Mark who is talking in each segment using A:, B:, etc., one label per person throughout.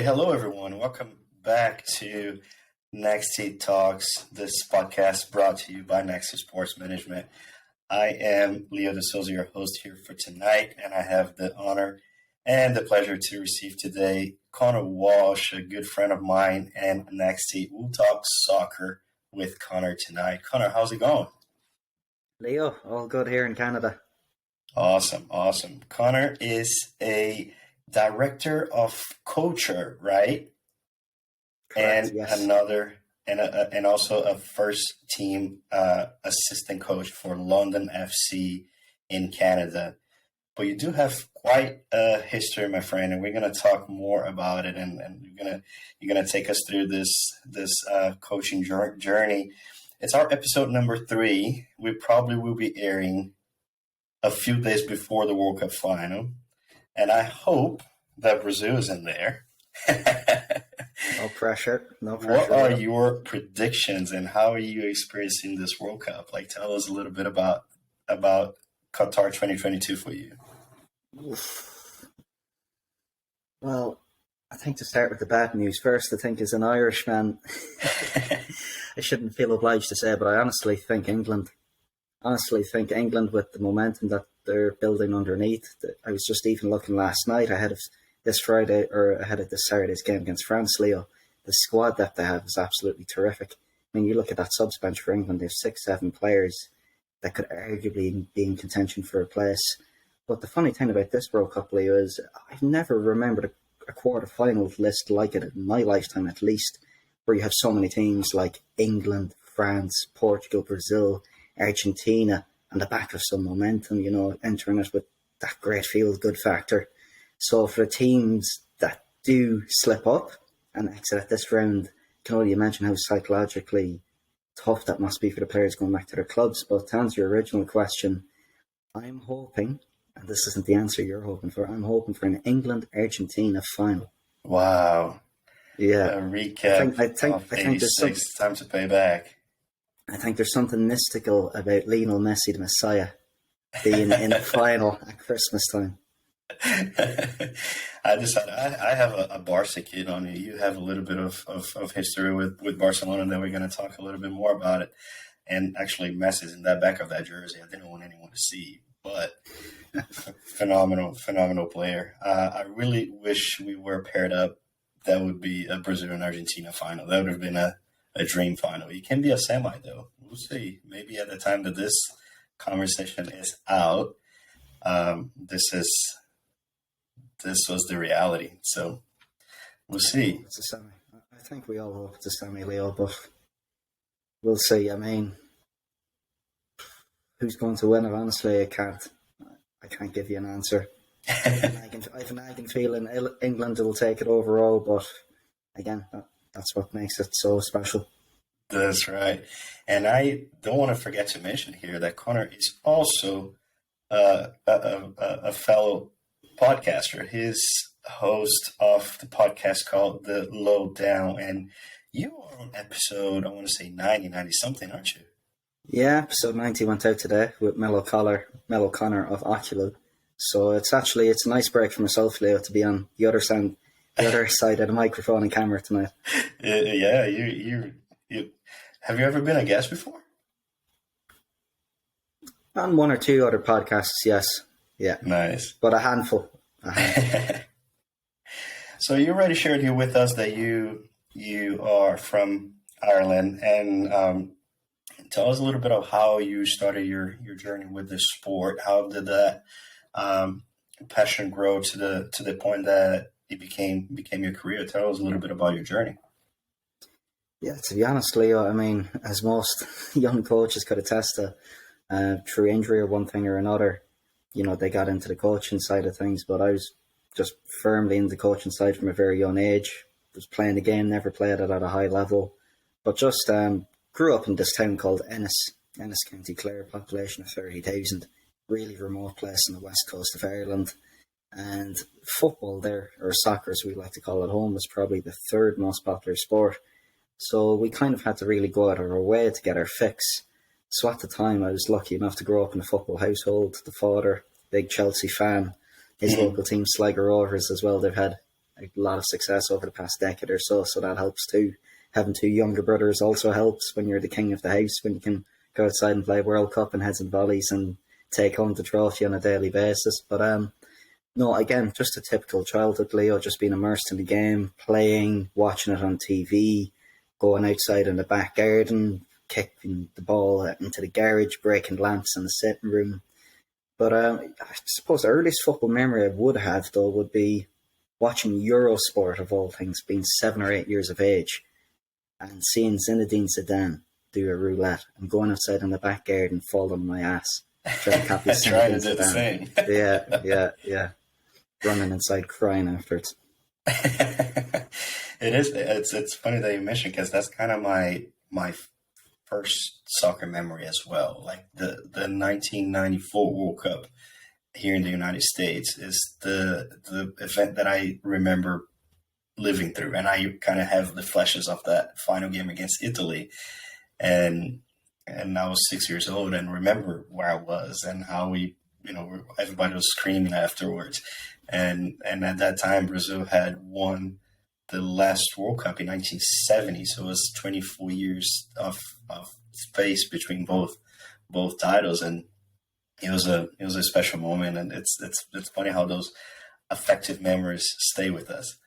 A: Hey, hello everyone. Welcome back to Nexty Talks. This podcast brought to you by Nexty Sports Management. I am Leo de Souza, your host here for tonight, and I have the honor and the pleasure to receive today Conor Walsh, a good friend of mine, and Nexty. We'll talk soccer with Conor tonight. Conor, how's it going?
B: Leo, all good here in Canada.
A: Awesome. Conor is a director of culture, right?
B: Correct,
A: And
B: yes.
A: and also a first team assistant coach for London FC in Canada. But you do have quite a history, my friend, and we're gonna talk more about it. And you're gonna take us through this coaching journey. It's our episode number 3. We probably will be airing a few days before the World Cup final. And I hope that Brazil is in there.
B: No pressure.
A: What are your predictions and how are you experiencing this World Cup? Like, tell us a little bit about Qatar 2022 for you.
B: Well, I think to start with the bad news first, I think as an Irishman, I shouldn't feel obliged to say it, but I honestly think England with the momentum that they're building underneath. I was just even looking last night ahead of this Friday or ahead of this Saturday's game against France, Leo. The squad that they have is absolutely terrific. I mean, you look at that subs bench for England, they have 6-7 players that could arguably be in contention for a place. But the funny thing about this World Cup, Leo, is I've never remembered a quarter-final list like it in my lifetime at least, where you have so many teams like England, France, Portugal, Brazil, Argentina, and the back of some momentum, entering it with that great feel-good factor. So for the teams that do slip up and exit at this round, I can only imagine how psychologically tough that must be for the players going back to their clubs. But to answer your original question, I'm hoping, and this isn't the answer you're hoping for, I'm hoping for an England-Argentina final.
A: Wow.
B: Yeah.
A: A recap of 86, time to pay back.
B: I think there's something mystical about Lionel Messi, the Messiah, being in the final at Christmas time.
A: I have a Barca kid on you. You have a little bit of history with Barcelona that we're going to talk a little bit more about it. And actually, Messi's in that back of that jersey. I didn't want anyone to see, but phenomenal player. I really wish we were paired up. That would be a Brazil and Argentina final. That would have been a dream final. It can be a semi, though. We'll see. Maybe at the time that this conversation is out, this was the reality. So we'll see.
B: It's a semi. I think we all hope it's a semi, Leo, but we'll see. I mean, who's going to win it? Honestly, I can't give you an answer. I have a nagging feeling England will take it overall, but again, that's what makes it so special.
A: That's right. And I don't want to forget to mention here that Conor is also a fellow podcaster. He's host of the podcast called the Lowdown. And you are on episode, I want to say 90 something, aren't you?
B: Yeah, episode 90 went out today with Mellow Connor of Oculus. So it's a nice break for myself, Leo, to be on the other side of the microphone and camera tonight.
A: Yeah, you have you ever been a guest before?
B: On one or two other podcasts, yes. Yeah.
A: Nice.
B: But a handful.
A: So you already shared here with us that you are from Ireland, and tell us a little bit of how you started your journey with this sport. How did that passion grow to the point that it became your career? Tell us a little bit about your journey.
B: Yeah, to be honest, Leo, I mean, as most young coaches could attest to, through injury or one thing or another, they got into the coaching side of things, but I was just firmly in the coaching side from a very young age. Was playing the game, never played it at a high level, but just grew up in this town called Ennis, County Clare, population of 30,000, really remote place on the west coast of Ireland. And football there, or soccer as we like to call it home, was probably the third most popular sport. So we kind of had to really go out of our way to get our fix. So at the time, I was lucky enough to grow up in a football household. The father, big Chelsea fan. His local team, Sligo Rovers, as well. They've had a lot of success over the past decade or so, so that helps too. Having two younger brothers also helps when you're the king of the house, when you can go outside and play World Cup and heads and volleys and take home the trophy on a daily basis. But no, again, just a typical childhood, Leo, just being immersed in the game, playing, watching it on TV, going outside in the back garden, kicking the ball into the garage, breaking lamps in the sitting room. But I suppose the earliest football memory I would have, though, would be watching Eurosport, of all things, being 7 or 8 years of age, and seeing Zinedine Zidane do a roulette and going outside in the back garden, falling on my ass, trying to copy
A: Trying
B: Zinedine
A: to do the same.
B: Yeah. Running inside crying afterwards.
A: It's funny that you mentioned, because that's kind of my first soccer memory as well. Like the 1994 World Cup here in the United States is the event that I remember living through, and I kind of have the flashes of that final game against Italy, and I was 6 years old and remember where I was and how we, everybody was screaming afterwards, and at that time Brazil had won the last World Cup in 1970, so it was 24 years of space between both titles, and it was a special moment, and it's funny how those affective memories stay with us.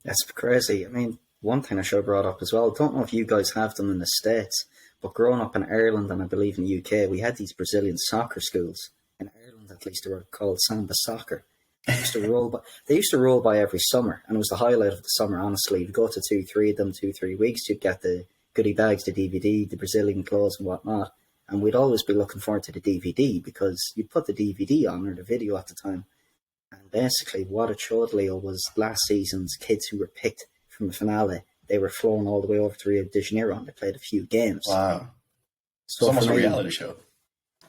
B: That's crazy. I mean, one thing I should have brought up as well, I don't know if you guys have them in the States, but growing up in Ireland and I believe in the UK, we had these Brazilian soccer schools. In Ireland, at least, they were called Samba Soccer. They used to roll by every summer, and it was the highlight of the summer, honestly. You'd go to 2-3 of them, 2-3 weeks, you'd get the goodie bags, the DVD, the Brazilian clothes and whatnot, and we'd always be looking forward to the DVD, because you'd put the DVD on, or the video at the time, and basically what it showed, Leo, was last season's kids who were picked from the finale. They were flown all the way over to Rio de Janeiro, and they played a few games.
A: Wow.
B: So
A: it's almost a reality show.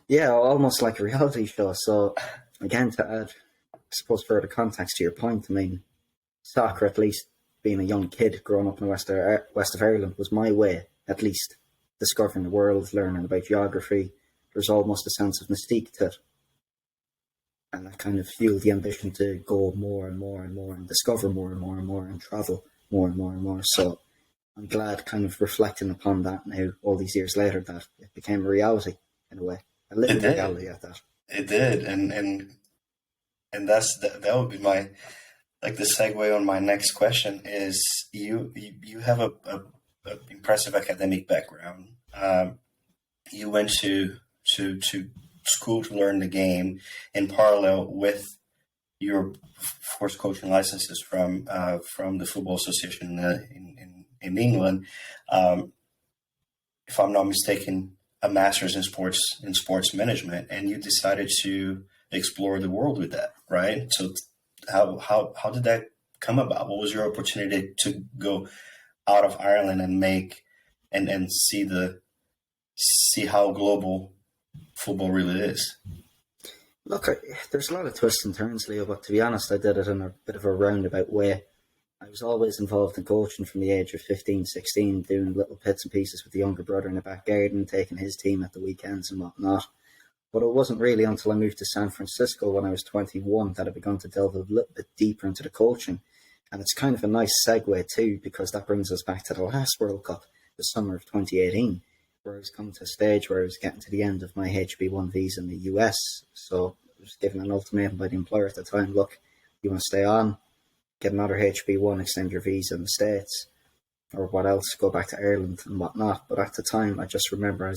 B: Yeah, almost like a reality show. So, again, to add, I suppose, further context to your point, I mean, soccer, at least being a young kid growing up in the west of Ireland, was my way, at least, discovering the world, learning about geography. There's almost a sense of mystique to it. And that kind of fueled the ambition to go more and more and more, and discover more and more and more, and travel more and more and more. So I'm glad, kind of reflecting upon that now, all these years later, that it became a reality in a way. A living reality at that.
A: It did, and that would be my, like, the segue on my next question is you have a impressive academic background. You went to school to learn the game in parallel with your force coaching licenses from the Football Association in England. If I'm not mistaken, a master's in sports management, and you decided to explore the world with that, right? So how did that come about? What was your opportunity to go out of Ireland and make and see how global football really is?
B: Look, there's a lot of twists and turns, Leo, but to be honest, I did it in a bit of a roundabout way. I was always involved in coaching from the age of 15, 16, doing little bits and pieces with the younger brother in the back garden, taking his team at the weekends and whatnot. But it wasn't really until I moved to San Francisco when I was 21 that I began to delve a little bit deeper into the coaching. And it's kind of a nice segue too, because that brings us back to the last World Cup, the summer of 2018, where I was coming to a stage where I was getting to the end of my HB1 visa in the US. So I was given an ultimatum by the employer at the time: look, you want to stay on, get another HB1, extend your visa in the States, or what else, go back to Ireland and whatnot. But at the time, I just remember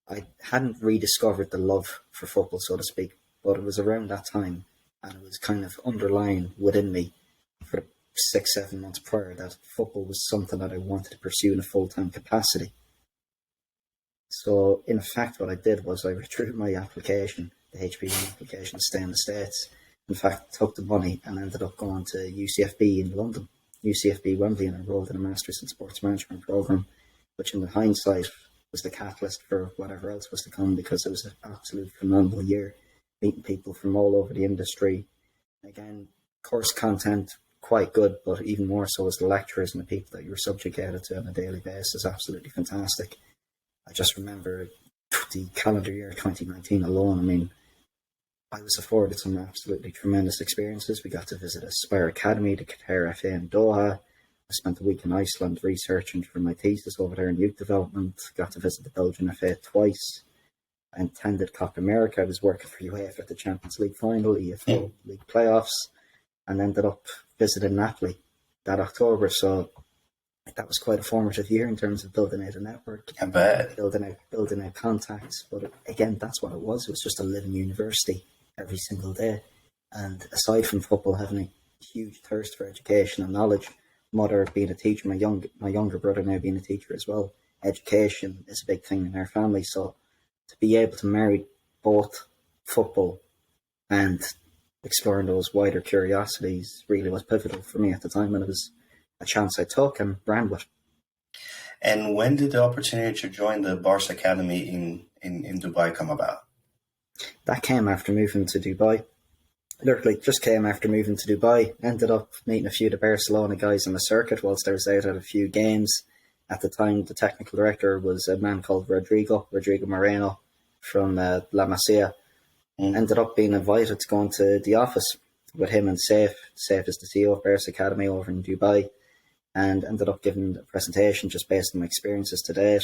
B: I hadn't rediscovered the love for football, so to speak, but it was around that time, and it was kind of underlying within me for 6-7 months prior that football was something that I wanted to pursue in a full-time capacity. So, in fact, what I did was I withdrew my application, the HB1 application, to stay in the States. In fact, took the money and ended up going to UCFB in London, UCFB Wembley, and enrolled in a Masters in Sports Management program, which in the hindsight was the catalyst for whatever else was to come, because it was an absolute phenomenal year, meeting people from all over the industry. Again, course content, quite good, but even more so as the lecturers and the people that you were subjugated to on a daily basis, absolutely fantastic. I just remember the calendar year 2019 alone. I mean, I was afforded some absolutely tremendous experiences. We got to visit Aspire Academy, the Qatar FA in Doha. I spent a week in Iceland researching for my thesis over there in youth development. Got to visit the Belgian FA twice. I attended Copa America. I was working for UEFA at the Champions League final, EFL League playoffs, and ended up visiting Napoli that October. So that was quite a formative year in terms of building out a network.
A: I bet.
B: Building out contacts. But again, that's what it was. It was just a living university every single day. And aside from football, having a huge thirst for education and knowledge, mother being a teacher, my younger brother now being a teacher as well, education is a big thing in our family. So to be able to marry both football and exploring those wider curiosities really was pivotal for me at the time, and it was a chance I took and ran with.
A: And when did the opportunity to join the Barca Academy in Dubai come about?
B: That came after moving to Dubai. Literally just came after moving to Dubai. Ended up meeting a few of the Barcelona guys on the circuit whilst I was out at a few games. At the time, the technical director was a man called Rodrigo Moreno from La Masia. Ended up being invited to go into the office with him and Saif. Saif is the CEO of Barca Academy over in Dubai. And ended up giving a presentation just based on my experiences to date.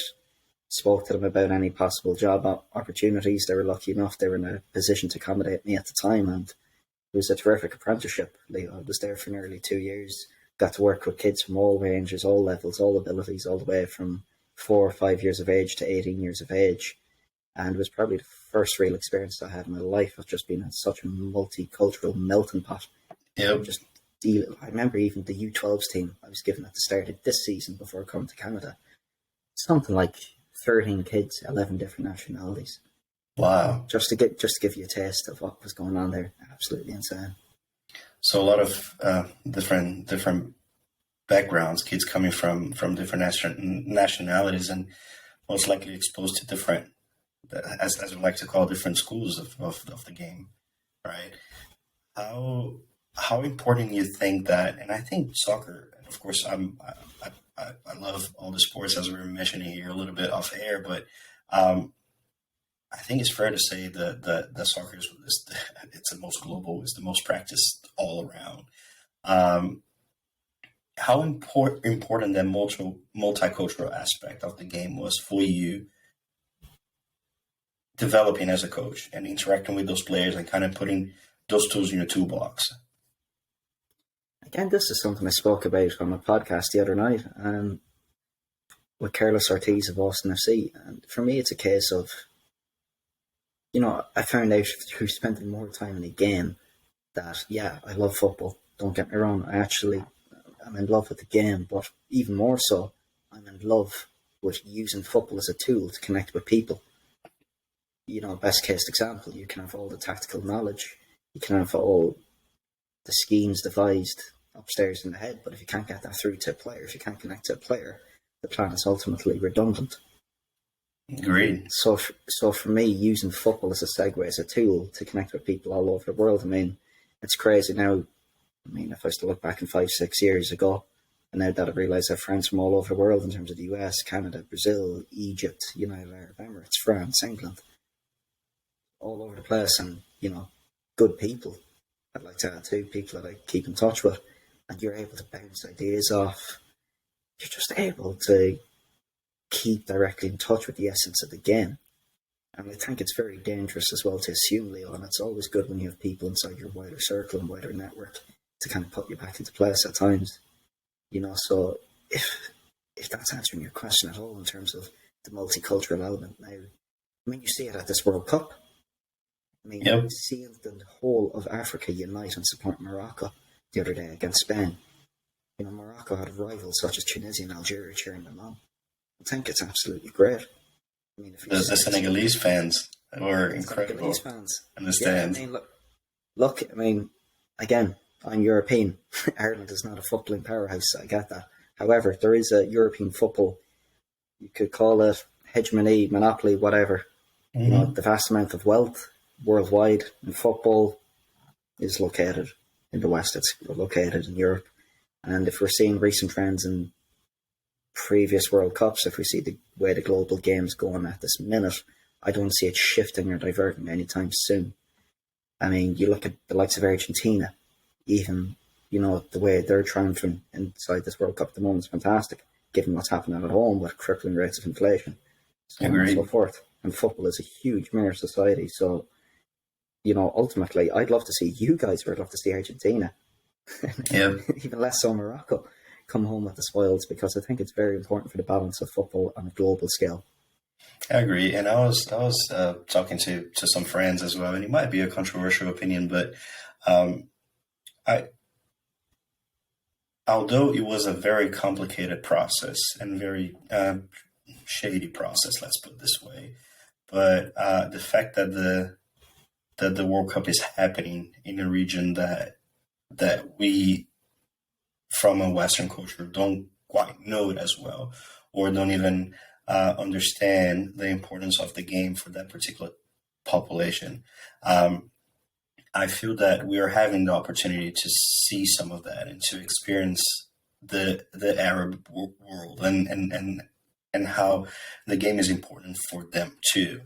B: Spoke to them about any possible job opportunities. They were lucky enough, they were in a position to accommodate me at the time, and it was a terrific apprenticeship. I was there for nearly 2 years. Got to work with kids from all ranges, all levels, all abilities, all the way from 4 or 5 years of age to 18 years of age. And it was probably the first real experience I had in my life of just being in such a multicultural melting pot.
A: Yep.
B: I remember even the U12s team I was given at the start of this season before coming to Canada. Something like 13 kids, 11 different nationalities.
A: Wow.
B: Just to give you a taste of what was going on there. Absolutely insane.
A: So a lot of different backgrounds, kids coming from different nationalities, and most likely exposed to different, as we like to call, different schools of the game, right? How important you think that, and I think soccer, and of course I love all the sports as we were mentioning here a little bit off air, but I think it's fair to say that soccer it's the most global, it's the most practiced all around. How important that multicultural aspect of the game was for you developing as a coach and interacting with those players and kind of putting those tools in your toolbox?
B: Again, this is something I spoke about on a podcast the other night with Carlos Ortiz of Austin FC. And for me, it's a case of, I found out through spending more time in the game that, yeah, I love football. Don't get me wrong. I'm in love with the game, but even more so, I'm in love with using football as a tool to connect with people. Best case example, you can have all the tactical knowledge, you can have all the schemes devised upstairs in the head, but if you can't get that through to a player, if you can't connect to a player, the plan is ultimately redundant.
A: Agreed.
B: So for me, using football as a segue, as a tool to connect with people all over the world, it's crazy now. If I was to look back in 5-6 years ago, and now that I realise I have friends from all over the world in terms of the US, Canada, Brazil, Egypt, United Arab Emirates, France, England, all over the place, and, good people. I'd like to add too, people that I keep in touch with, and you're able to bounce ideas off. You're just able to keep directly in touch with the essence of the game. And I think it's very dangerous as well to assume, Leo, and it's always good when you have people inside your wider circle and wider network to kind of put you back into place at times. So if that's answering your question at all in terms of the multicultural element now, you see it at this World Cup.
A: Yep.
B: Seeing the whole of Africa unite and support Morocco the other day against Spain. Morocco had rivals such as Tunisia and Algeria cheering them on. I think it's absolutely great.
A: The Senegalese fans were incredible.
B: Senegalese fans.
A: Understand.
B: Yeah, look, again, I'm European. Ireland is not a footballing powerhouse, I get that. However, there is a European football, you could call it hegemony, monopoly, whatever.
A: Mm-hmm.
B: The vast amount of wealth worldwide in football is located in the West, it's located in Europe. And if we're seeing recent trends in previous World Cups, if we see the way the global game's going at this minute, I don't see it shifting or diverting anytime soon. I mean, you look at the likes of Argentina, even, the way they're triumphing inside this World Cup at the moment is fantastic, given what's happening at home with crippling rates of inflation, so on and so forth. And football is a huge mirror society. So, ultimately, I'd love to see you guys, or I'd love to see Argentina, even less so Morocco, come home with the spoils, because I think it's very important for the balance of football on a global scale.
A: I agree, and I was talking to some friends as well, and it might be a controversial opinion, but although it was a very complicated process and very shady process, let's put it this way, but the fact that the World Cup is happening in a region that we, from a Western culture, don't quite know it as well, or don't even understand the importance of the game for that particular population. I feel that we are having the opportunity to see some of that and to experience the Arab world and how the game is important for them too.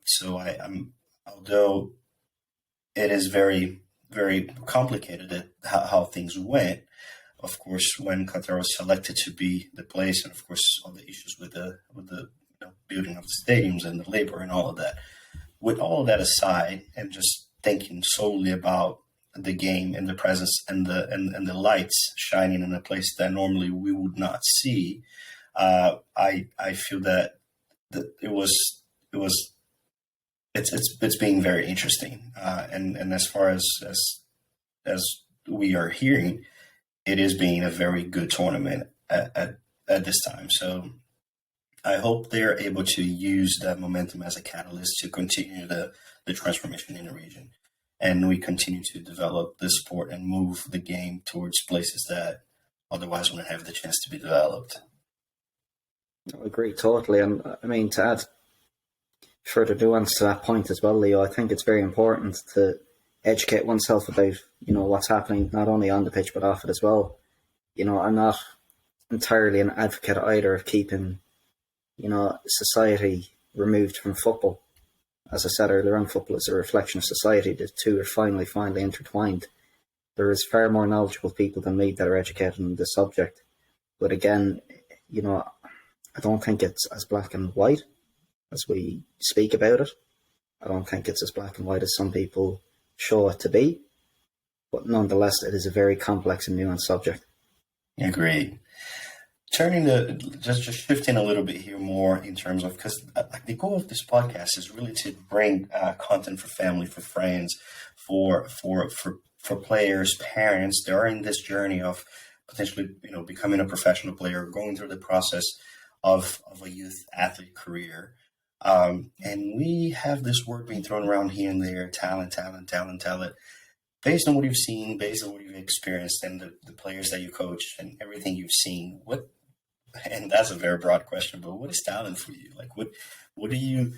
A: So I'm although it is very, very complicated how things went. Of course, when Qatar was selected to be the place, and of course all the issues with the building of the stadiums and the labor and all of that. With all of that aside, and just thinking solely about the game and the presence and the lights shining in a place that normally we would not see, I feel that it's being very interesting, and as far as we are hearing, it is being a very good tournament at this time. So I hope they're able to use that momentum as a catalyst to continue the transformation in the region, and we continue to develop the sport and move the game towards places that otherwise wouldn't have the chance to be developed.
B: I agree totally, and I mean, to add further nuance to that point as well, Leo, I think it's very important to educate oneself about what's happening not only on the pitch but off it as well. I'm not entirely an advocate either of keeping society removed from football. As I said earlier on, football is a reflection of society. The two are finally intertwined. There is far more knowledgeable people than me that are educated on the subject, but again, I don't think it's as black and white as we speak about it. I don't think it's as black and white as some people show it to be, but nonetheless, it is a very complex and nuanced subject.
A: Agreed. Turning to just shifting a little bit here more in terms of, because the goal of this podcast is really to bring content for family, for friends, for players, parents that are in this journey of potentially becoming a professional player, going through the process of a youth athlete career. And we have this word being thrown around here and there, talent. Based on what you've seen, based on what you've experienced, and the players that you coach and everything you've seen, and that's a very broad question, but what is talent for you? Like, what do you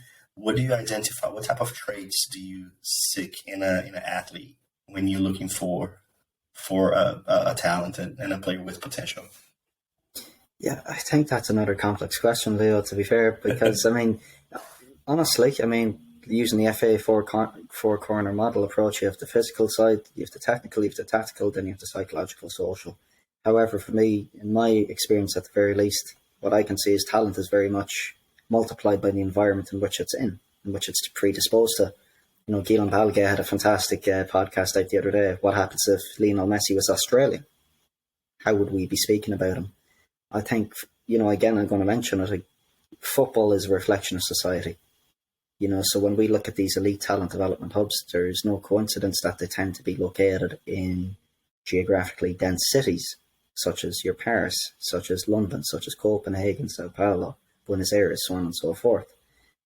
A: identify? What type of traits do you seek in an athlete when you're looking for a talent and a player with potential?
B: Yeah, I think that's another complex question, Leo, to be fair, because, honestly, using the FA four-corner model approach, you have the physical side, you have the technical, you have the tactical, then you have the psychological, social. However, for me, in my experience at the very least, what I can see is talent is very much multiplied by the environment in which it's in which it's predisposed to. Guillaume Balga had a fantastic podcast out the other day. What happens if Lionel Messi was Australian? How would we be speaking about him? I think, again, I'm going to mention it, football is a reflection of society. So when we look at these elite talent development hubs, there's no coincidence that they tend to be located in geographically dense cities, such as your Paris, such as London, such as Copenhagen, Sao Paulo, Buenos Aires, so on and so forth.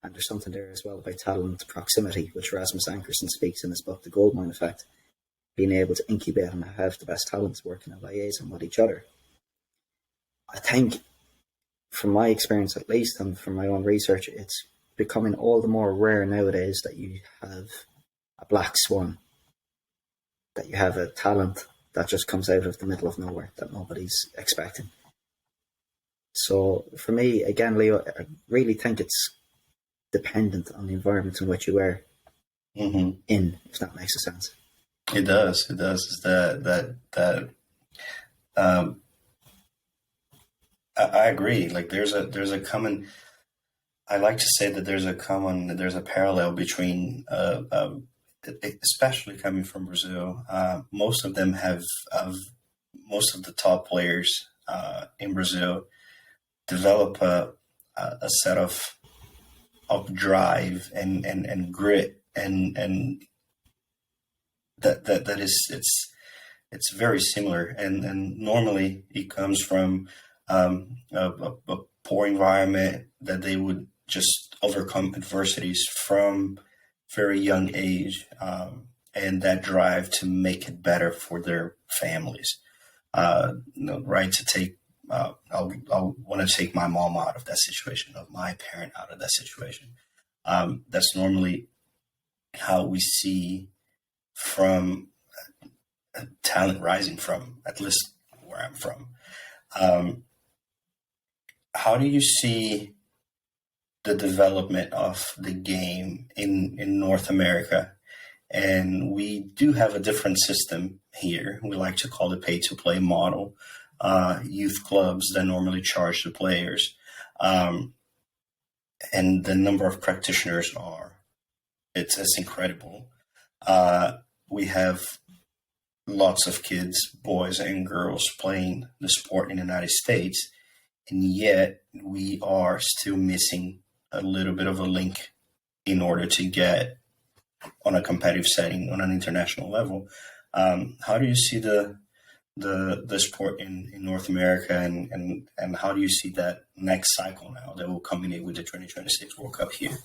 B: And there's something there as well about talent proximity, which Rasmus Ankerson speaks in his book, The Goldmine Effect, being able to incubate and have the best talents working in liaison with each other. I think, from my experience at least, and from my own research, it's becoming all the more rare nowadays that you have a black swan, that you have a talent that just comes out of the middle of nowhere that nobody's expecting. So for me, again, Leo, I really think it's dependent on the environment in which you are. in, if that makes a sense.
A: It does. It does. It's um, I agree. Like there's a common. I like to say that there's a parallel between, especially coming from Brazil. Most of them have most of the top players in Brazil develop a set of drive and grit and that is it's very similar and normally it comes from a poor environment that they would just overcome adversities from very young age, and that drive to make it better for their families. Right, to take I'll want to take my mom out of that situation, of my parent out of that situation. That's normally how we see from talent rising from, at least where I'm from. How do you see the development of the game in North America? And we do have a different system here. We like to call it pay-to-play model. Youth clubs that normally charge the players. And the number of practitioners it's incredible. We have lots of kids, boys and girls, playing the sport in the United States, and yet we are still missing a little bit of a link in order to get on a competitive setting on an international level. How do you see the sport in North America, and how do you see that next cycle now that will culminate with the 2026 World Cup here?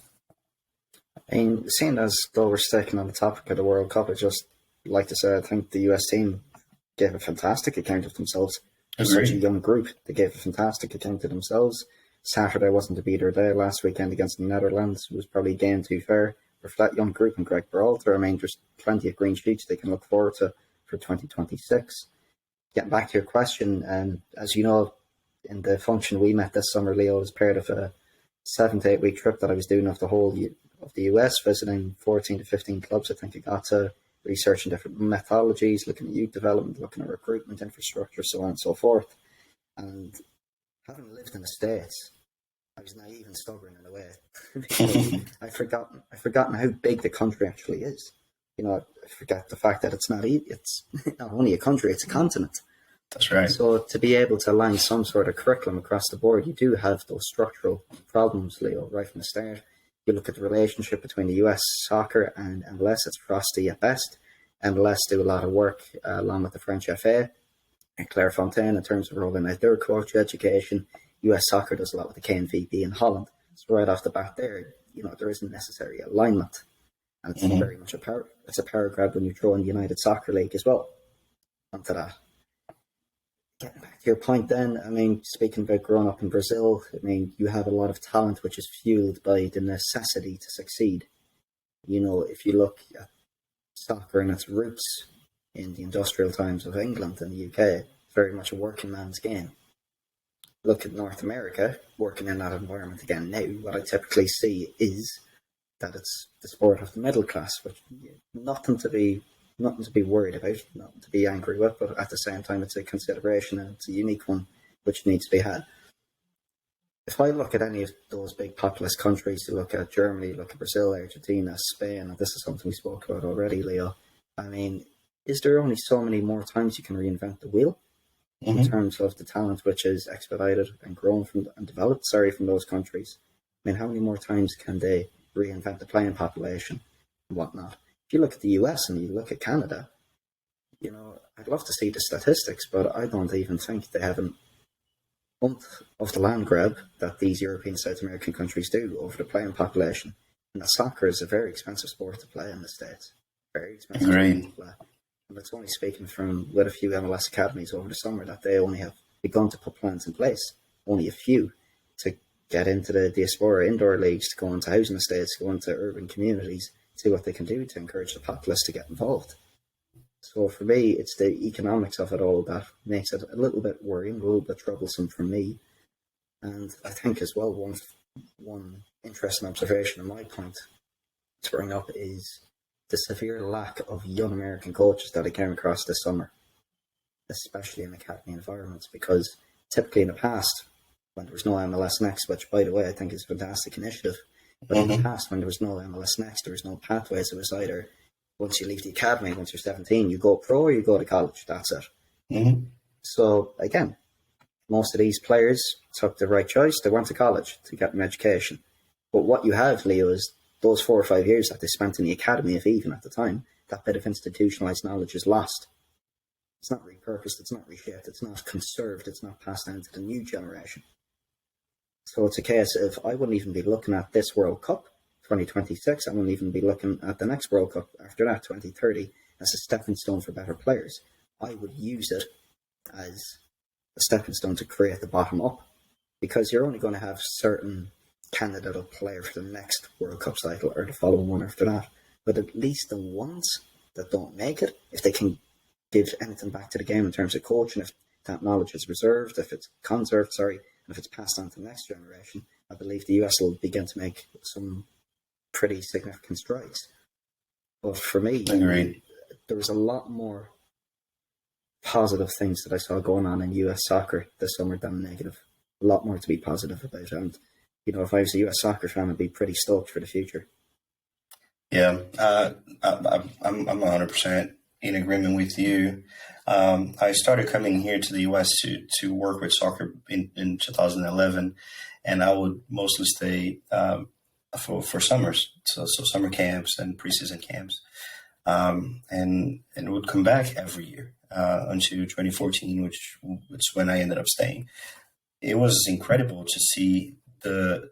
B: I mean, seeing as though we're sticking on the topic of the World Cup, I just like to say I think the US team gave a fantastic account of themselves. For such a young group, they gave a fantastic account of themselves. Saturday wasn't a beater day. Last weekend against the Netherlands was probably a game too fair for that young group and Greg Berhalter. I mean, there's plenty of green shoots they can look forward to for 2026. Getting back to your question, as you know, in the function we met this summer, Leo, was part of a 7 to 8 week trip that I was doing of the whole of the US, visiting 14 to 15 clubs. I think I got to researching different methodologies, looking at youth development, looking at recruitment infrastructure, so on and so forth. And having lived in the States, I was naive and stubborn in a way. I've forgotten how big the country actually is. You know, I forget the fact that it's not only a country, it's a continent.
A: That's right.
B: So to be able to align some sort of curriculum across the board, you do have those structural problems, Leo, right from the start. You look at the relationship between the US soccer and MLS, it's frosty at best. MLS do a lot of work along with the French FA and Claire Fontaine in terms of rolling out their coach education. US soccer does a lot with the KNVB in Holland. So right off the bat there, there isn't necessary alignment. And it's very much it's a power grab when you throw in the United Soccer League as well. Onto that. Getting back to your point then, I mean, speaking about growing up in Brazil, I mean, you have a lot of talent which is fueled by the necessity to succeed. If you look at soccer and its roots in the industrial times of England and the UK, it's very much a working man's game. Look at North America, working in that environment again now, what I typically see is that it's the sport of the middle class, which nothing to be worried about, nothing to be angry with, but at the same time it's a consideration and it's a unique one which needs to be had. If I look at any of those big populous countries, you look at Germany, you look at Brazil, Argentina, Spain, and this is something we spoke about already, Leo, I mean, is there only so many more times you can reinvent the wheel in terms of the talent which is expedited and grown and developed from those countries? I mean, how many more times can they reinvent the playing population and whatnot? If you look at the US and you look at Canada, I'd love to see the statistics, but I don't even think they have an month of the land grab that these European, South American countries do over the playing population. And that soccer is a very expensive sport to play in the States. Very expensive sport to play. And it's only speaking with a few MLS academies over the summer that they only have begun to put plans in place. Only a few to get into the diaspora indoor leagues, to go into housing estates, go into urban communities, see what they can do to encourage the populace to get involved. So for me, it's the economics of it all that makes it a little bit worrying, a little bit troublesome for me. And I think as well, one interesting observation on my point to bring up is the severe lack of young American coaches that I came across this summer, especially in academy environments, because typically in the past, when there was no MLS Next, which by the way I think is a fantastic initiative, but in the past when there was no MLS Next, there was no pathways. It was either once you leave the academy, once you're 17, you go pro or you go to college. That's it. So again, most of these players took the right choice. They went to college to get an education. But what you have, Leo, is those 4 or 5 years that they spent in the academy, if even at the time, that bit of institutionalized knowledge is lost. It's not repurposed, it's not reshaped, it's not conserved, it's not passed down to the new generation. So it's a case of, I wouldn't even be looking at this World Cup, 2026, I wouldn't even be looking at the next World Cup after that, 2030, as a stepping stone for better players. I would use it as a stepping stone to create the bottom up, because you're only going to have certain candidate of player for the next World Cup cycle or the following one after that. But at least the ones that don't make it, if they can give anything back to the game in terms of coaching, if that knowledge is reserved, if it's conserved, and if it's passed on to the next generation, I believe the US will begin to make some pretty significant strides. But for me,
A: Agreed.
B: There was a lot more positive things that I saw going on in US soccer this summer than negative. A lot more to be positive about. And, you know, if I was a US soccer fan, I'd be pretty stoked for the future.
A: Yeah, I'm 100% in agreement with you. I started coming here to the US to work with soccer in 2011, and I would mostly stay for summers, so summer camps and preseason camps, and would come back every year until 2014, which is when I ended up staying. It was incredible to see the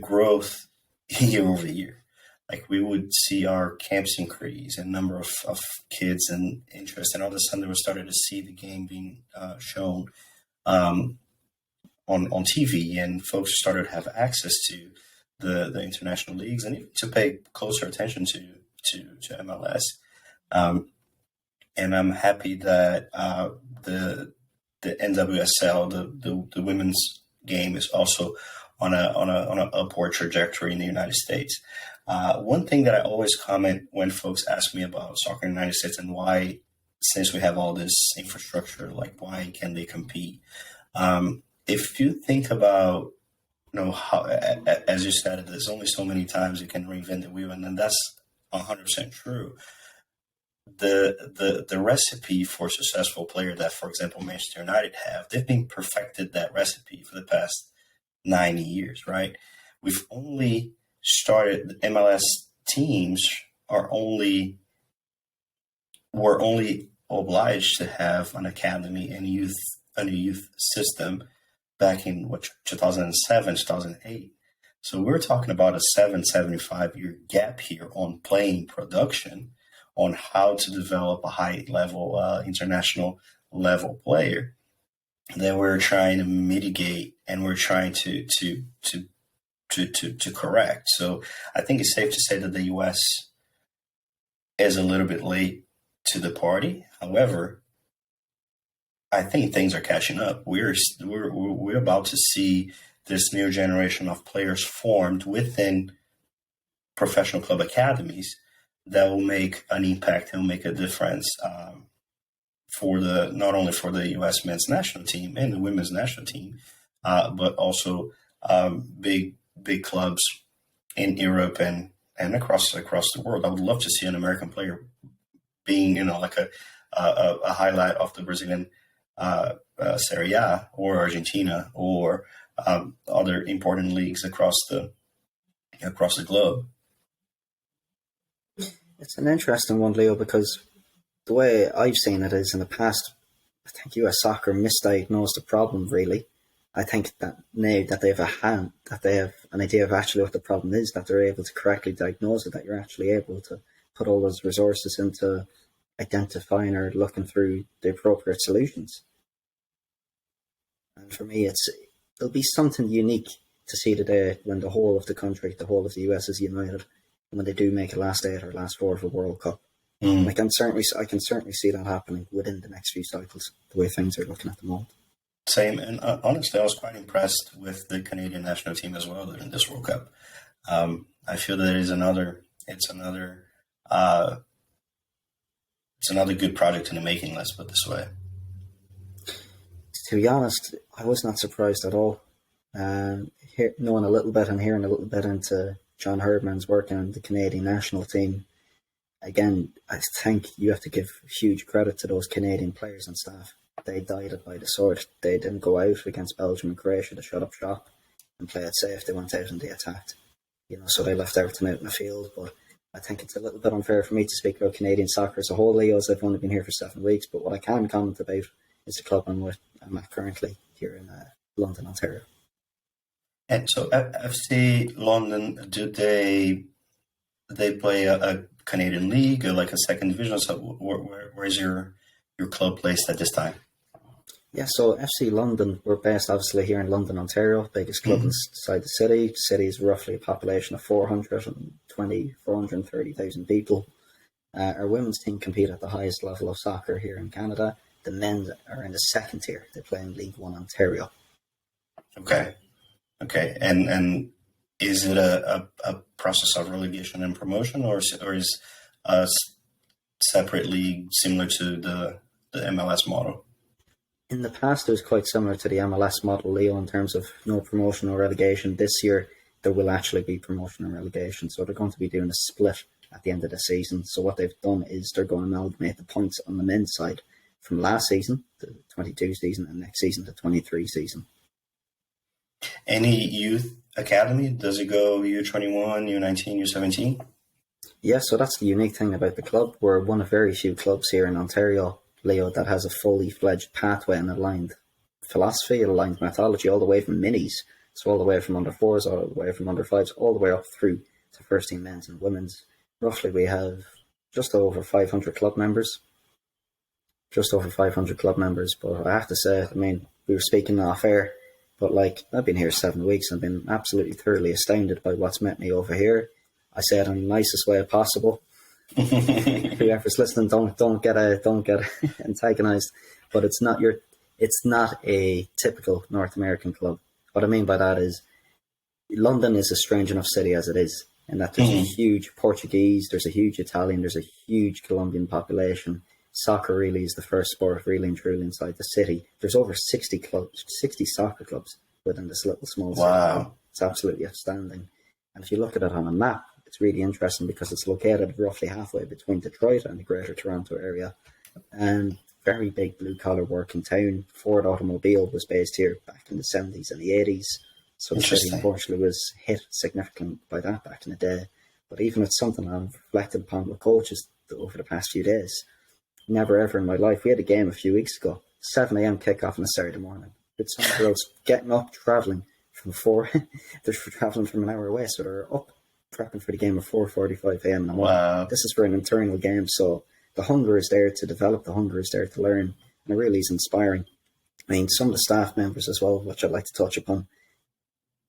A: growth year over year. Like, we would see our camps increase and number of kids and interest, and all of a sudden we started to see the game being shown on TV, and folks started to have access to the international leagues, and even to pay closer attention to MLS. And I'm happy that the NWSL, the women's game, is also on an upward trajectory in the United States. One thing that I always comment when folks ask me about soccer in the United States and why, since we have all this infrastructure, like, why can they compete? If you think about, you know, how, as you said, there's only so many times you can reinvent the wheel, and then that's 100% true. The recipe for a successful player that, for example, Manchester United have, they've been perfected that recipe for the past 90 years, right? We've only started, the MLS teams were only obliged to have an academy and a youth system back in 2007, 2008. So we're talking about a 75-year gap here on playing production, on how to develop a high level, international level player that we're trying to mitigate and we're trying to correct. So I think it's safe to say that the US is a little bit late to the party. However, I think things are catching up. We're about to see this new generation of players formed within professional club academies that will make an impact and will make a difference not only for the U.S. men's national team and the women's national team, but also big clubs in Europe and across the world. I would love to see an American player being, like a highlight of the Brazilian Serie A or Argentina or other important leagues across the globe.
B: It's an interesting one, Leo, because the way I've seen it is, in the past, I think US soccer misdiagnosed the problem, really. I think that now that they have an idea of actually what the problem is, that they're able to correctly diagnose it, that you're actually able to put all those resources into identifying or looking through the appropriate solutions. And for me, it'll be something unique to see the day when the whole of the country, the whole of the US is united, when they do make a last 8 or last 4 of a World Cup. I can certainly see that happening within the next few cycles, the way things are looking at the moment.
A: Same, and honestly, I was quite impressed with the Canadian national team as well in this World Cup. I feel that it is another it's another uh, it's another good project in the making. Let's put it this way.
B: To be honest, I was not surprised at all. Knowing a little bit and hearing a little bit into John Herdman's work in the Canadian national team, again, I think you have to give huge credit to those Canadian players and staff. They died it by the sword. They didn't go out against Belgium and Croatia to shut up shop and play it safe. They went out and they attacked. So they left everything out in the field. But I think it's a little bit unfair for me to speak about Canadian soccer as a whole, Leo, as I've only been here for 7 weeks. But what I can comment about is the club I'm at currently here in London, Ontario.
A: And so FC London, do they play a Canadian league or like a second division? So where's your club placed at this time?
B: Yeah, so FC London, we're based obviously here in London, Ontario, biggest club inside the city. The city is roughly a population of 430,000 people. Our women's team compete at the highest level of soccer here in Canada. The men are in the second tier. They play in League One Ontario.
A: Okay. And is it a process of relegation and promotion, or is a separate league similar to the MLS model?
B: In the past, it was quite similar to the MLS model, Leo, in terms of no promotion or relegation. This year, there will actually be promotion and relegation. So they're going to be doing a split at the end of the season. So what they've done is they're going to amalgamate the points on the men's side from last season, the 22 season, and next season, the 23 season.
A: Any youth academy? Does it go U21, U19, U17?
B: Yeah, so that's the unique thing about the club. We're one of very few clubs here in Ontario, Leo, that has a fully fledged pathway and aligned philosophy, aligned methodology, all the way from minis, so all the way from under fours, all the way from under fives, all the way up through to first team men's and women's. Roughly, we have just over 500 club members. But I have to say, we were speaking off air, but I've been here 7 weeks and I've been absolutely thoroughly astounded by what's met me over here. I say it in the nicest way possible. Whoever's listening, don't get antagonized, but it's not a typical North American club. What I mean by that is London is a strange enough city as it is, in that there's a huge Portuguese, there's a huge Italian, there's a huge Colombian population. Soccer really is the first sport really and truly inside the city. There's over 60 soccer clubs within this little small city.
A: Wow.
B: It's absolutely outstanding. And if you look at it on a map, it's really interesting because it's located roughly halfway between Detroit and the Greater Toronto area. And very big blue-collar working town. Ford Automobile was based here back in the 70s and the 80s. So the city, unfortunately, was hit significantly by that back in the day. But even it's something I've reflected upon with coaches over the past few days. Never ever in my life. We had a game a few weeks ago, 7 a.m. kickoff on a Saturday morning. With some girls getting up, travelling from they're travelling from an hour away, so they're up prepping for the game at 4:45 a.m. in the morning.
A: Wow.
B: This is for an internal game, so the hunger is there to develop, the hunger is there to learn, and it really is inspiring. Some of the staff members as well, which I'd like to touch upon,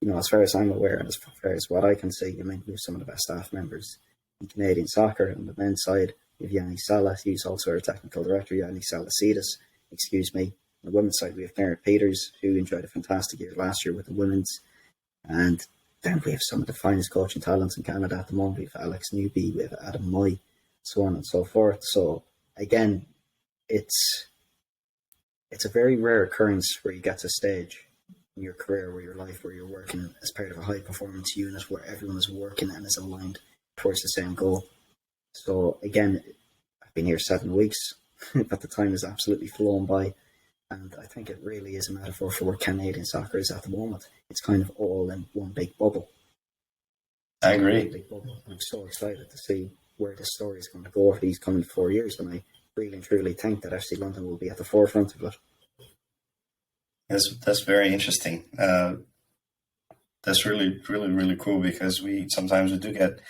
B: as far as I'm aware and as far as what I can see, we have some of the best staff members in Canadian soccer. On the men's side, we have Yanni Sala, he's also our technical director, Yanni Salasides, On the women's side, we have Garrett Peters, who enjoyed a fantastic year last year with the women's. And then we have some of the finest coaching talents in Canada at the moment. We have Alex Newby, we have Adam Moy, so on and so forth. So again, it's a very rare occurrence where you get to a stage in your career, where your life, where you're working as part of a high performance unit where everyone is working and is aligned towards the same goal. So again, I've been here 7 weeks, but the time has absolutely flown by. And I think it really is a metaphor for where Canadian soccer is at the moment. It's kind of all in one big bubble.
A: I agree.
B: Big bubble. I'm so excited to see where this story is going to go over these coming 4 years. And I really and truly think that FC London will be at the forefront of it.
A: That's very interesting. That's really, really, really cool, because we do get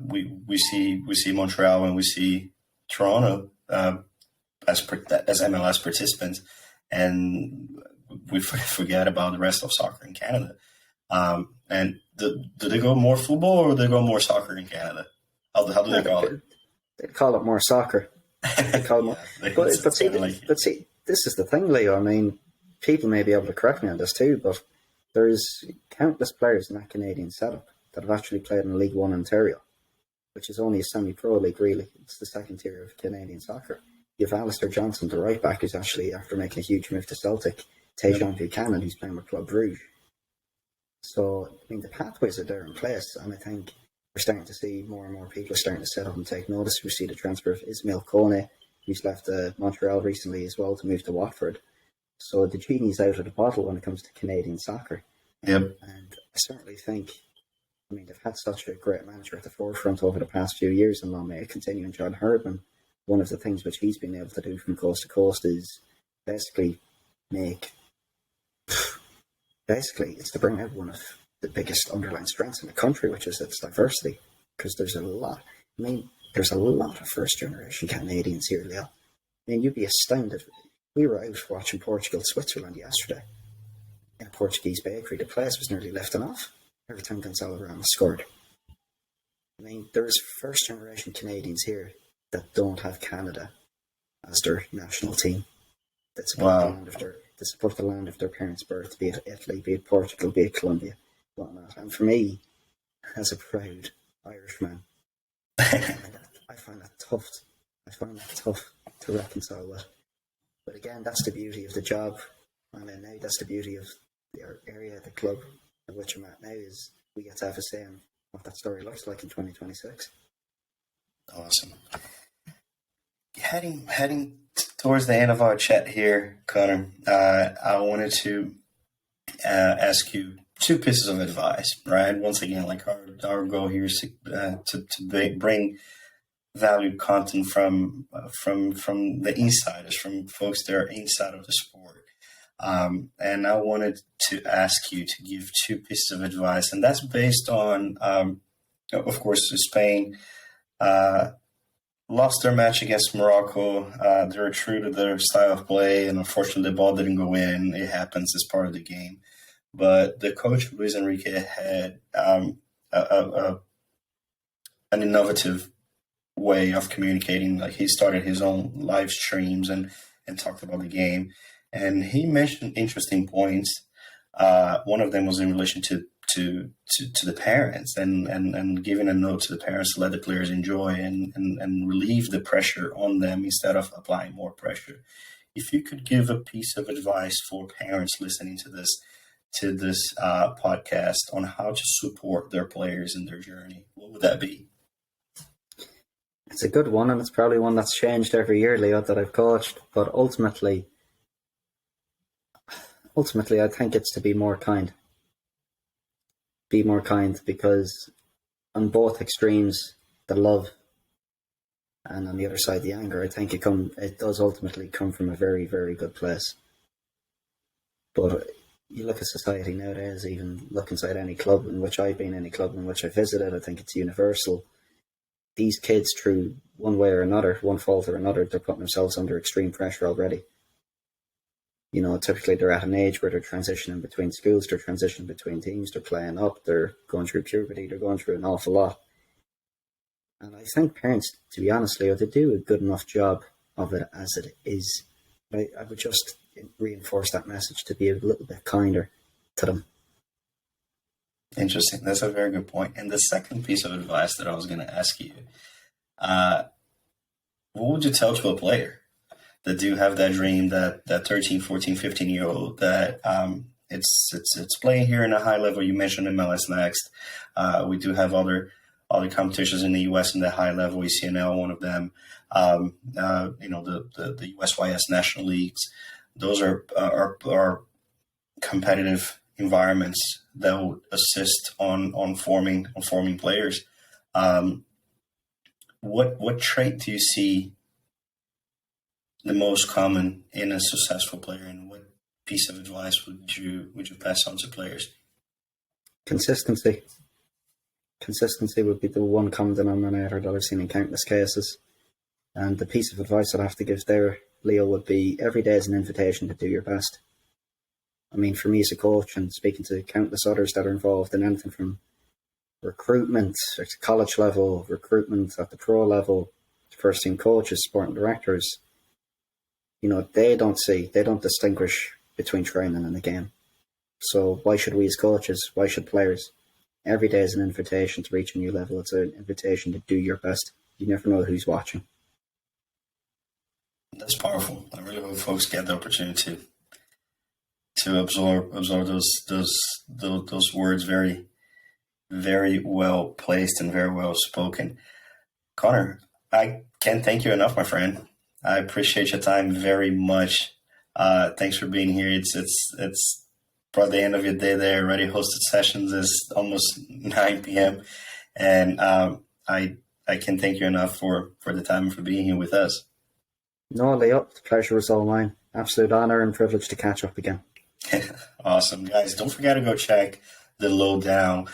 A: we see Montreal and we see Toronto as MLS participants, and we forget about the rest of soccer in Canada. And do they go more football or do they go more soccer in Canada? How do they call it?
B: They call it more soccer. They call it more. But see, this is the thing, Leo. People may be able to correct me on this too, but there's countless players in that Canadian setup that have actually played in League One Ontario. which is only a semi-pro league, really. It's the second tier of Canadian soccer. You have Alistair Johnson, the right back, who's actually, after making a huge move to Celtic, Tajon Buchanan, who's playing with Club Brugge. So, I mean, the pathways are there in place, and I think we're starting to see more and more people are starting to set up and take notice. We see the transfer of Ismail Kone, who's left Montreal recently as well to move to Watford. So the genie's out of the bottle when it comes to Canadian soccer.
A: Yep.
B: And I certainly think, I mean, they've had such a great manager at the forefront over the past few years, and long may it continue. And John Herdman, one of the things which he's been able to do from coast to coast is basically it's to bring out one of the biggest underlying strengths in the country, which is its diversity. Because there's a lot of first generation Canadians here, Leo. I mean, you'd be astounded. We were out watching Portugal-Switzerland yesterday in a Portuguese bakery. The place was nearly lifting off every time Gonzalo Ramos scored. I mean, there's first generation Canadians here that don't have Canada as their national team. That support the land of their parents' birth, be it Italy, be it Portugal, be it Colombia, whatnot. And for me, as a proud Irishman, I find that tough. I find that tough to reconcile with. But again, that's the beauty of the job. And then now that's the beauty of the area, the club at which I'm at now, is we get to have a say in what that story looks like in 2026.
A: Awesome. Heading towards the end of our chat here, Conor, I wanted to ask you two pieces of advice, right? Once again, like our goal here is to bring valued content from the insiders, from folks that are inside of the sport. And I wanted to ask you to give two pieces of advice, and that's based on, of course, Spain lost their match against Morocco. They were true to their style of play, and unfortunately the ball didn't go in. It happens, it's part of the game. But the coach, Luis Enrique, had an innovative way of communicating. Like, he started his own live streams and talked about the game. And he mentioned interesting points. One of them was in relation to the parents and giving a note to the parents to let the players enjoy and relieve the pressure on them instead of applying more pressure. If you could give a piece of advice for parents listening to this podcast on how to support their players in their journey, what would that be?
B: It's a good one, and it's probably one that's changed every year, Leo, that I've coached. But ultimately, I think it's to be more kind. Be more kind, because on both extremes, the love, and on the other side, the anger, I think it does ultimately come from a very, very good place. But you look at society nowadays, even look inside any club in which I've been, any club in which I visited, I think it's universal. These kids, through one way or another, one fault or another, they're putting themselves under extreme pressure already. You know, typically they're at an age where they're transitioning between schools, they're transitioning between teams, they're playing up, they're going through puberty, they're going through an awful lot. And I think parents, to be honest, Leo, they do a good enough job of it as it is. I would just reinforce that message to be a little bit kinder to them.
A: Interesting. That's a very good point. And the second piece of advice that I was going to ask you, what would you tell to a player that do have that dream, that 13, 14, 15-year-old, that it's playing here in a high level? You mentioned MLS Next. We do have other competitions in the U.S. in the high level, ECNL, one of them. The USYS National Leagues. Those are competitive environments that would assist on forming players. What trait do you see the most common in a successful player, and what piece of advice would you pass on to players?
B: Consistency. Consistency would be the one common denominator that I've seen in countless cases. And the piece of advice I'd have to give there, Leo, would be every day is an invitation to do your best. I mean, for me as a coach, and speaking to countless others that are involved in anything from recruitment at the college level, recruitment at the pro level, first team coaches, sporting directors, you know, they don't distinguish between training and the game. So why should we as coaches, why should players Every day is an invitation to reach a new level. It's an invitation to do your best. You never know who's watching.
A: That's powerful. I really hope folks get the opportunity to absorb those words. Very, very well placed and very well spoken. Conor, I can't thank you enough, my friend. I appreciate your time very much. Thanks for being here. It's probably the end of your day there. Already hosted sessions is almost 9 p.m. And I can't thank you enough for the time and for being here with us.
B: No, Leo, the pleasure was all mine. Absolute honor and privilege to catch up again.
A: Awesome. Guys, don't forget to go check the Lowdown.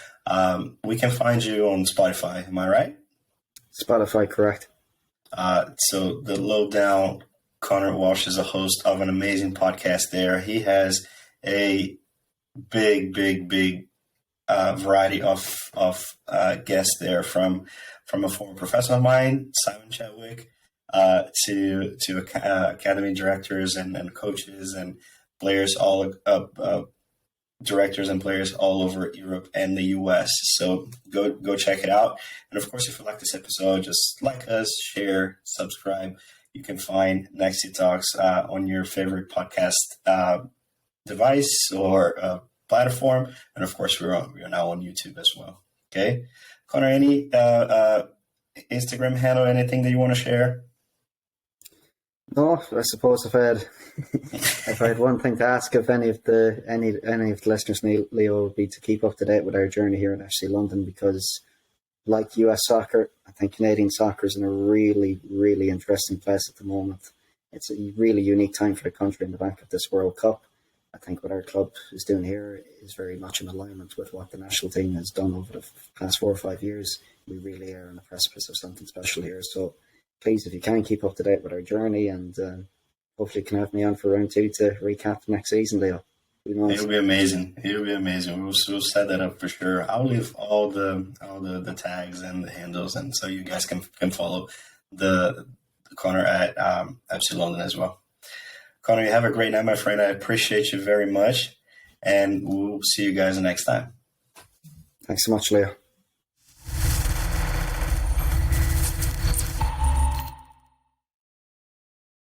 A: We can find you on Spotify. Am I right?
B: Spotify, correct.
A: So the Lowdown, Conor Walsh is a host of an amazing podcast there. He has a big variety of guests there, from a former professor of mine, Simon Chadwick, to academy directors and coaches and players, all directors and players all over Europe and the US. So go check it out. And of course, if you like this episode, just like us, share, subscribe. You can find Nexty Talks on your favorite podcast device or platform. And of course, we are now on YouTube as well. Okay. Conor, any Instagram handle, anything that you want to share?
B: No, I suppose if I had one thing to ask of any of the listeners, Leo, would be to keep up to date with our journey here at FC London, because like US soccer, I think Canadian soccer is in a really, really interesting place at the moment. It's a really unique time for the country in the back of this World Cup. I think what our club is doing here is very much in alignment with what the national team has done over the past 4 or 5 years. We really are on the precipice of something special here. So please, if you can, keep up to date with our journey, and hopefully you can have me on for round 2 to recap the next season, Leo.
A: It'll be amazing. We'll set that up for sure. I'll leave all the tags and the handles, and so you guys can follow the Conor at FC London as well. Conor, you have a great night, my friend. I appreciate you very much, and we'll see you guys next time.
B: Thanks so much, Leo.